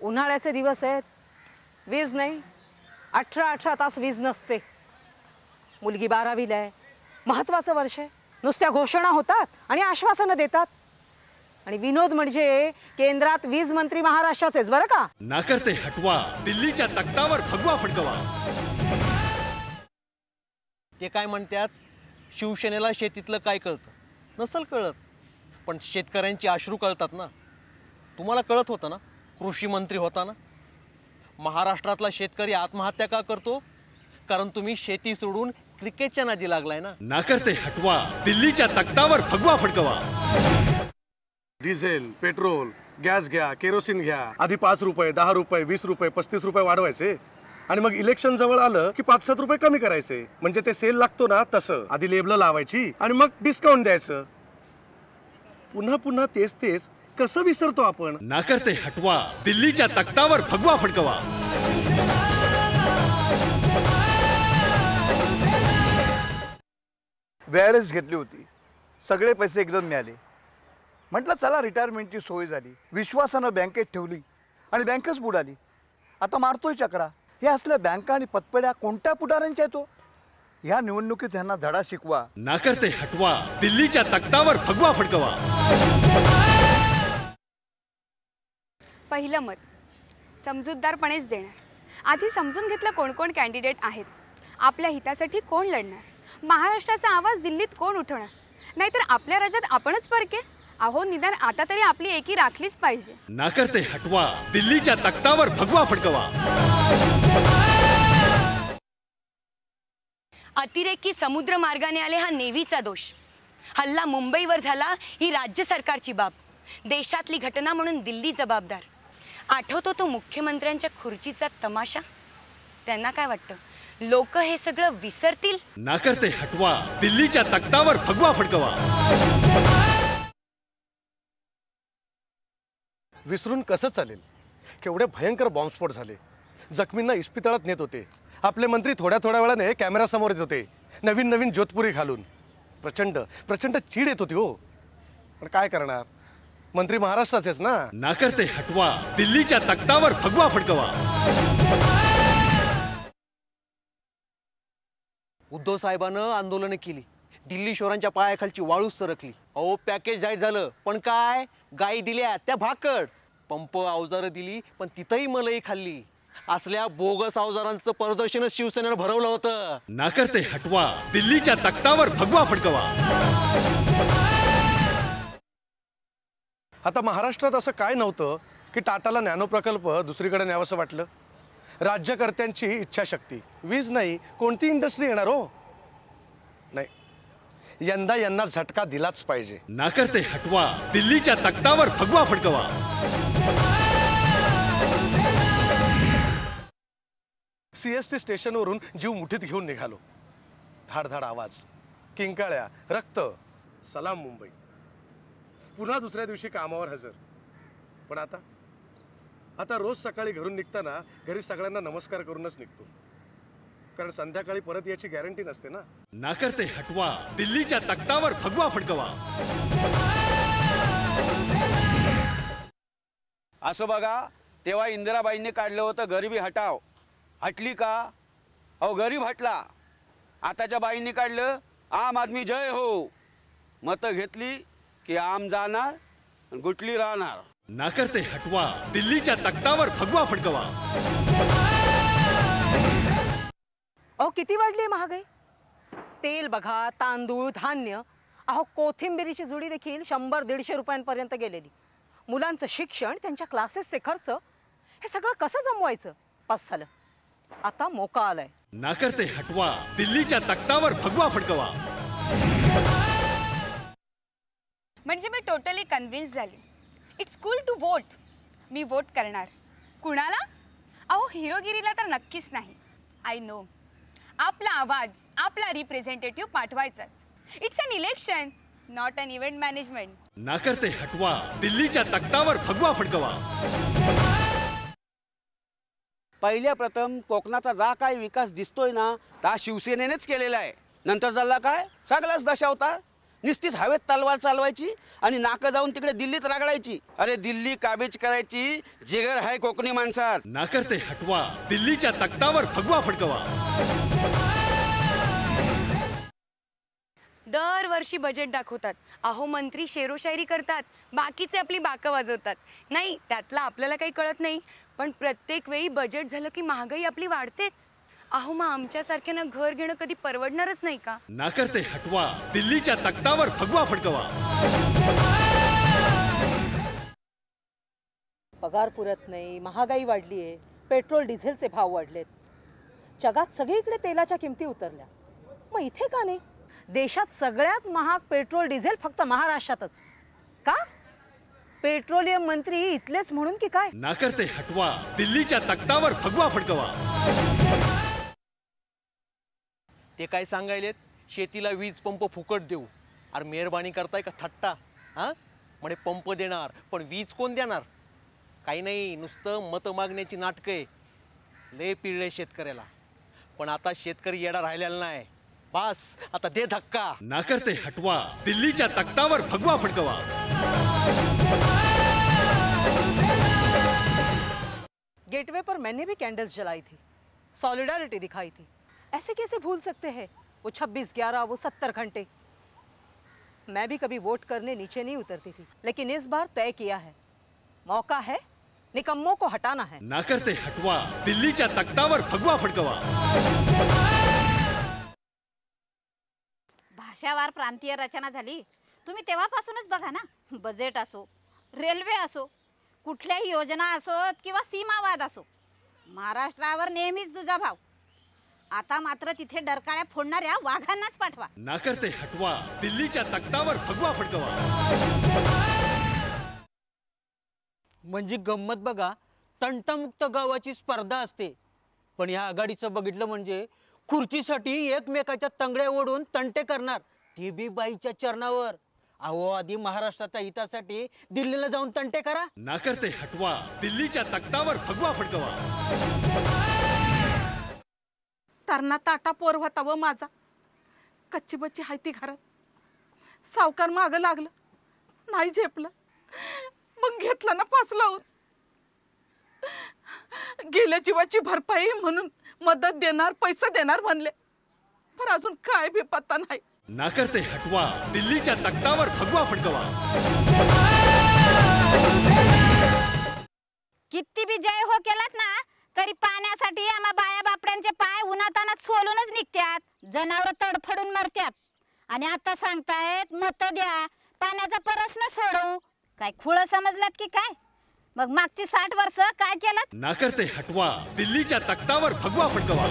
उन्हाळ्याचे दिवस आहेत, वीज नाही, 18 तास वीज नसते. मुलगी 12वीला आहे, महत्त्वाचं वर्ष आहे. नुसत्या घोषणा होतात आणि आश्वासनं देतात. आणि विनोद म्हणजे केंद्रात वीज मंत्री महाराष्ट्राचेच बरं का. नाकारते हटवा, दिल्लीच्या तख्तावर भगवा फडकवा. ते काय म्हणतात, शिवसेनेला शेतीतलं काय कळतं? नसल कळत, पण शेतकऱ्यांची अश्रू कळतात ना. तुम्हाला कळत होतं ना कृषी मंत्री होता ना. महाराष्ट्रातला शेतकरी आत्महत्या का करतो? कारण तुम्ही शेती सोडून क्रिकेटच्या नादी लागलाय ना. नाकारते हटवा, दिल्लीच्या तख्तावर भगवा फडकवा. डिझेल, पेट्रोल, गॅस घ्या, केरोसिन घ्या. आधी 5 रुपये, 10 रुपये, 20 रुपये, 35 रुपये वाढवायचे आणि मग इलेक्शन जवळ आलं की 5-7 रुपये कमी करायचे. म्हणजे ते सेल लागतो ना तसं. आधी लेबल लावायची आणि मग डिस्काउंट द्यायचं. पुन्हा पुन्हा तेच तेच कसं विसरतो आपण. नाकारते हटवा, दिल्लीच्या तख्तावर भगवा फडकवा. व्यारेज घेतली होती, सगळे पैसे एकदम मिळाले. म्हटलं चला रिटायरमेंटची सोय झाली. विश्वासानं बँकेत ठेवली आणि बँकच बुडाली. आता मारतोय चक्रा. हे असल्या बँका आणि पतपेढ्या कोणत्या पुढाऱ्यांच्या येतो? ह्या निवडणुकीत त्यांना धडा शिकवा. नाकारते हटवा, दिल्लीच्या तख्तावर भगवा फडकवा. पहिलं मत समजूतदारपणेच देणार. आधी समजून घेतलं कोण कोण कॅन्डिडेट आहेत, आपल्या हितासाठी कोण लढणार, महाराष्ट्राचा आवाज दिल्लीत कोण उठवणार. नाहीतर आपल्या राज्यात आपणच परके. अहो निदान आता तरी आपली एकी राखलीच पाहिजे. नाकारते हटवा, दिल्लीच्या तख्तावर भगवा फडकवा. अतिरेकी समुद्र मार्गाने आले हा नेव्हीचा दोष. हल्ला मुंबईवर झाला ही राज्य सरकारची बाब. देशातली घटना म्हणून दिल्ली जबाबदार. आठवतो तो मुख्यमंत्र्यांच्या खुर्चीचा तमाशा. त्यांना काय वाटतं, लोक हे सगळं विसरतील? नाकारते हटवा, दिल्लीच्या तख्तावर भगवा फडकवा. विसरून कसं चालेल? केवढे भयंकर बॉम्बस्फोट झाले. जखमींना इस्पितळात नेत होते. आपले मंत्री थोड्या थोड्या वेळाने कॅमेरा समोर येत होते, नवीन नवीन जोधपुरी घालून. प्रचंड प्रचंड चीड येत होती हो. पण काय करणार, मंत्री महाराष्ट्राचेच ना. नाकारते हटवा, दिल्लीच्या तख्तावर भगवा फडकवा. उद्धव साहेबांनं आंदोलनं केली, दिल्ली शोरांच्या पायाखालची वाळूच सरकली. अहो पॅकेज जाहीर झालं, पण काय, गाई दिल्या त्या भाकड. पंप अवजारं दिली, पण तिथंही मलई खाल्ली. असल्या बोगस अवजारांचं प्रदर्शनच शिवसेनेनं भरवलं होतं. नाकारते हटवा, दिल्लीच्या तख्तावर भगवा फडकवा. आता महाराष्ट्रात असं काय नव्हतं की टाटाला नॅनो प्रकल्प दुसरीकडे न्यावंसं वाटलं. राज्यकर्त्यांची इच्छाशक्ती. वीज नाही, कोणती इंडस्ट्री येणार हो? नाही, यंदा यांना झटका दिलाच पाहिजे. नाकारते हटवा, दिल्लीच्या तख्तावर भगवा फडकवा. CST स्टेशनवरून जीव मुठीत घेऊन निघालो. धाडधाड आवाज, किंकाळ्या, रक्त. सलाम मुंबई. पुन्हा दुसऱ्या दिवशी कामावर हजर. पण आता रोज सकाळी घरून निघताना घरी सगळ्यांना नमस्कार करूनच निघतो, कारण संध्याकाळी परत याची गॅरंटी नसते ना. नाकारते हटवा, दिल्लीच्या तख्तावर भगवा फडकवा. असं बघा, तेव्हा इंदिराबाईंनी काढलं होतं गरिबी हटाव. हटली का? अहो गरीब हटला. आताच्या बाईंनी काढलं आम आदमी जय हो. मतं घेतली की आम जाणार, गुटली राहणार. नाकारते हटवा, दिल्लीच्या तख्तावर भगवा फडकवा. अहो किती वाढली महागाई. तेल बघा, तांदूळ, धान्य. अहो कोथिंबिरीची जुडी देखील 100-150 रुपयांपर्यंत गेलेली. मुलांचं शिक्षण, त्यांच्या क्लासेसचे खर्च, हे सगळं कसं जमवायचं? पास झालं. आता मोका आलाय. नाकारते हटवा, दिल्लीच्या तख्तावर भगवा फडकवा. म्हणजे मी टोटली कन्व्हिन्स झाली. It's cool to vote. मी वोट करणार. कुणाला? अहो हिरोगिरीला तर नक्कीच नाही. I know. आपला आवाज, आपला रिप्रेझेंटेटिव्ह पाठवायचाच. It's an election, not an event management. नाकारते हटवा, दिल्लीच्या तख्तावर भगवा फडकवा. पहिल्या प्रथम कोकणाचा जा काय विकास दिसतोय ना, त्या शिवसेनेनेच केलेला आहे. नंतर झाला काय, सगळाच दशावतार. नुसतीच हवेत तलवार चालवायची आणि नाकं जाऊन तिकडे दिल्लीत रगडायची. अरे दिल्ली काबीज करायची जिगर आहे कोकणी माणसात. नाकर्ते हटवा, दिल्लीच्या तख्तावर भगवा फडकवा. दरवर्षी बजेट दाखवतात. अहो मंत्री शेरोशायरी करतात, बाकीचे आपली बाकं वाजवतात. नाही त्यातला आपल्याला काही कळत नाही, पण प्रत्येक वेळी बजेट झालं की महागाई आपली वाढतेच. अहो मग आमच्यासारख्यांना घर घेणं कधी परवडणारच नाही का? नाकर्ते हटवा, दिल्लीच्या तख्तावर भगवा फडकवा. पगार पुरत नाही, महागाई वाढली आहे, पेट्रोल डिझेलचे भाव वाढलेत, जगात सगळीकडे तेलाच्या किमती उतरल्या. मग इथे का नाही? देशात सगळ्यात महाग पेट्रोल डिझेल फक्त महाराष्ट्रातच का? पेट्रोलियम मंत्री इथलेच म्हणून की काय? नाकर्ते हटवा, दिल्लीच्या तख्तावर भगवा फडकवा. ते काय सांगायलेत, शेतीला वीज पंप फुकट देऊ. अरे मेहरबानी करताय का थट्टा? हां म्हणे पंप देणार पण वीज कोण देणार? काही नाही, नुसतं मतं मागण्याची नाटकं आहे. लय पिळले शेतकऱ्याला, पण आता शेतकरी येडा राहिलेला नाही. बस आता दे धक्का. नाकर्ते हटवा, दिल्लीच्या तख्तावर भगवा फडकवा. गेटवे पर मैंने भी कैंडल्स जलाई थी, सॉलिडारिटी दिखाई थी. ऐसे कैसे भूल सकते हैं? वो 26/11, वो 70 घंटे. मैं भी कभी वोट करने नीचे नहीं उतरती थी, लेकिन इस बार तय किया है, मौका है, निकम्मों को हटाना है. नाकर्ते हटवा, दिल्लीच्या तख्तावर भगवा फडकवा. भाषावार प्रांतीय रचना झाली. तुम्ही तेव्हापासूनच बघा ना, बजेट असो, रेल्वे असो, कुठल्याही योजना असोत किंवा सीमावाद असो, महाराष्ट्रावर नेहमीच दुजाभाव. आता मात्र तिथे डरकाळ्या फोडणाऱ्या वाघांनाच पाठवा. नाकर्ते हटवा, दिल्लीच्या तख्तावर भगवा फडकवा. म्हणजे गंमत बघा, तंटामुक्त गावाची स्पर्धा असते, पण या आघाडीचं बघितलं म्हणजे खुर्चीसाठी एकमेकाच्या तंगड्या ओढून तंटे करणार, ते बी बाईच्या चरणावर. अहो आधी महाराष्ट्राच्या हितासाठी दिल्लीला जाऊन तंटे करा. नाकर्ते हटवा, दिल्लीच्या तख्तावर भगवा फडकवा. तरणा ताटा पोर होता व माझा, कच्ची बच्ची हायती घरात. सावकार मागं लागलं, नाही झेपलं, मग घेतला ना फास लावून. गेल्या जीवाची भरपाई म्हणून मदत देणार, पैसे देणार म्हणले, पण अजून काय बी पत्ता नाही. नाकर्ते हटवा, दिल्लीच्या तख्तावर भगवा फडकवा. किती बी जय हो केलात ना, तरी पाण्यासाठी आम्हा बाया बापड्यांचे पाय उन्हातानात सोलूनच निघतात, जनावर तडफडून मरतात. आणि आता सांगतायत मत द्या, पाण्याचा प्रश्न सोडवू. काय खुळ समजलात की काय? मग मागची 60 वर्ष काय केलं? नाकर्ते हटवा, दिल्लीच्या तख्तावर भगवा फडकवा.